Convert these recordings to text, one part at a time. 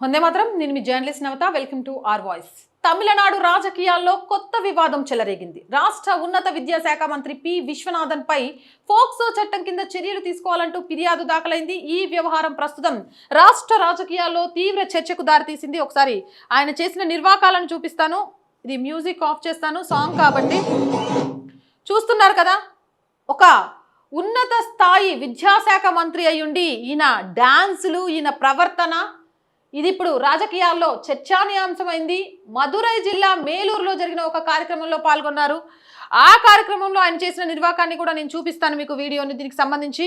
వందే మాత్రం. నేను మీ journalist Navata. Welcome to are voice. Tamil Nadu రాజకీయాల్లో కొత్త వివాదం చెలరేగింది. రాష్ట్ర ఉన్నత విద్యాశాఖ మంత్రి పి విశ్వనాథన్ పై ఫోక్సో చట్టం కింద చర్యలు తీసుకోవాలంటూ ఫిర్యాదు దాఖలైంది. ఈ వ్యవహారం ప్రస్తుతం రాష్ట్ర రాజకీయాల్లో తీవ్ర చర్చకు దారితీసింది. ఒకసారి ఆయన చేసిన నిర్వాకాలను చూపిస్తాను. ఇది మ్యూజిక్ ఆఫ్ చేస్తాను, సాంగ్ కాబట్టి. చూస్తున్నారు కదా, ఒక ఉన్నత స్థాయి విద్యాశాఖ మంత్రి అయ్యుండి ఈయన డాన్సులు, ఈయన ప్రవర్తన, ఇది ఇప్పుడు రాజకీయాల్లో చర్చానీయాంశమైంది. మదురై జిల్లా మేలూరులో జరిగిన ఒక కార్యక్రమంలో పాల్గొన్నారు. ఆ కార్యక్రమంలో ఆయన చేసిన నిర్వాకాన్ని కూడా నేను చూపిస్తాను మీకు వీడియోని. దీనికి సంబంధించి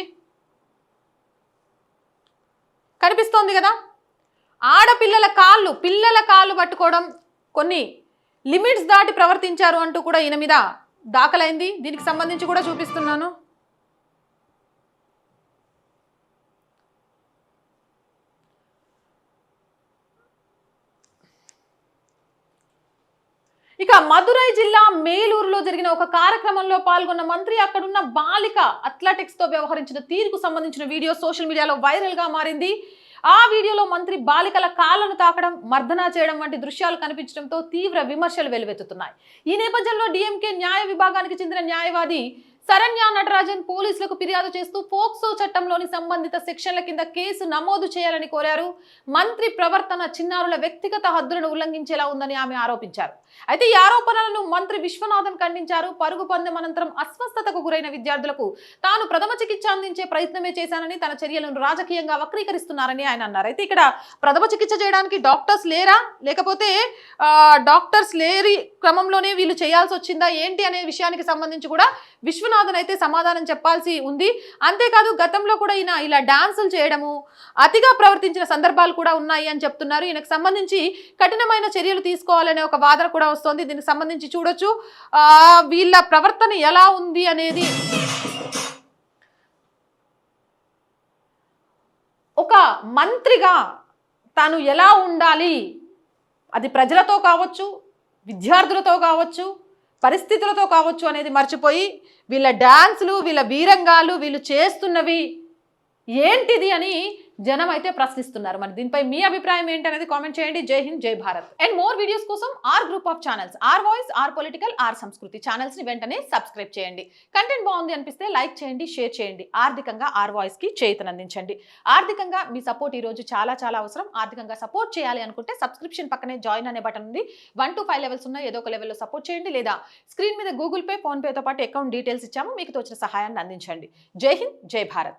కనిపిస్తోంది కదా, పిల్లల కాళ్ళు పట్టుకోవడం, కొన్ని లిమిట్స్ దాటి ప్రవర్తించారు అంటూ కూడా ఈయన మీద దాఖలైంది. దీనికి సంబంధించి కూడా చూపిస్తున్నాను. ఇక మదురై జిల్లా మేలూరులో జరిగిన ఒక కార్యక్రమంలో పాల్గొన్న మంత్రి అక్కడున్న బాలిక అథ్లెటిక్స్ తో వ్యవహరించిన తీరుకు సంబంధించిన వీడియో సోషల్ మీడియాలో వైరల్ గా మారింది. ఆ వీడియోలో మంత్రి బాలికల కాళ్లను తాకడం, మర్దనా చేయడం వంటి దృశ్యాలు కనిపించడంతో తీవ్ర విమర్శలు వెలువెత్తుతున్నాయి. ఈ నేపథ్యంలో డిఎంకే న్యాయ విభాగానికి చెందిన న్యాయవాది శరణ్య నటరాజన్ పోలీసులకు ఫిర్యాదు చేస్తూ పోక్సో చట్టంలోని సంబంధిత సెక్షన్ల కింద కేసు నమోదు చేయాలని కోరారు. మంత్రి ప్రవర్తన చిన్నారుల వ్యక్తిగత హద్దులను ఉల్లంఘించేలా ఉందని ఆమె ఆరోపించారు. అయితే ఈ ఆరోపణలను మంత్రి విశ్వనాథన్ ఖండించారు. పరుగు పందెం అనంతరం అస్వస్థతకు గురైన విద్యార్థులకు తాను ప్రథమ చికిత్స అందించే ప్రయత్నమే చేశానని, తన చర్యలను రాజకీయంగా వక్రీకరిస్తున్నారని ఆయన అన్నారు. అయితే ఇక్కడ ప్రథమ చికిత్స చేయడానికి డాక్టర్స్ లేరా, లేకపోతే డాక్టర్స్ లేరి క్రమంలోనే వీళ్ళు చేయాల్సి వచ్చిందా ఏంటి అనే విషయానికి సంబంధించి కూడా విశ్వనాథన్ అయితే సమాధానం చెప్పాల్సి ఉంది. అంతేకాదు గతంలో కూడా ఈయన ఇలా డాన్సులు చేయడము, అతిగా ప్రవర్తించిన సందర్భాలు కూడా ఉన్నాయి అని చెప్తున్నారు. ఈయనకు సంబంధించి కఠినమైన చర్యలు తీసుకోవాలనే ఒక వాదన కూడా వస్తోంది. దీనికి సంబంధించి చూడొచ్చు వీళ్ళ ప్రవర్తన ఎలా ఉంది అనేది. ఒక మంత్రిగా తాను ఎలా ఉండాలి, అది ప్రజలతో కావచ్చు, విద్యార్థులతో కావచ్చు, పరిస్థితులతో కావచ్చు అనేది మర్చిపోయి వీళ్ళ డాన్సులు, వీళ్ళ వీరంగాలు, వీళ్ళు చేస్తున్నవి ఏంటిది అని జనం అయితే ప్రశ్నిస్తున్నారు. మరి దీనిపై మీ అభిప్రాయం ఏంటనేది కామెంట్ చేయండి. జై హింద్, జై భారత్. అండ్ మోర్ వీడియోస్ కోసం R group of channels, R voice, R political, R Sanskriti channels ని వెంటనే సబ్స్క్రైబ్ చేయండి. కంటెంట్ బాగుంది అనిపిస్తే లైక్ చేయండి, షేర్ చేయండి. ఆర్థికంగా ఆర్ వాయిస్ కి చేయూతనందించండి. ఆర్థికంగా మీ సపోర్ట్ ఈ రోజు చాలా చాలా అవసరం. ఆర్థికంగా సపోర్ట్ చేయాలి అనుకుంటే సబ్స్క్రిప్షన్ పక్కనే జాయిన్ అనే బటన్ ఉంది. 1 to 5 లెవెల్స్ ఉన్న ఏదో ఒక లెవెల్లో సపోర్ట్ చేయండి, లేదా స్క్రీన్ మీద గూగుల్ పే, ఫోన్ పేతో పాటు అకౌంట్ డీటెయిల్స్ ఇచ్చాము, మీకు తోచిన సహాయాన్ని అందించండి. జై హింద్, జై భారత్.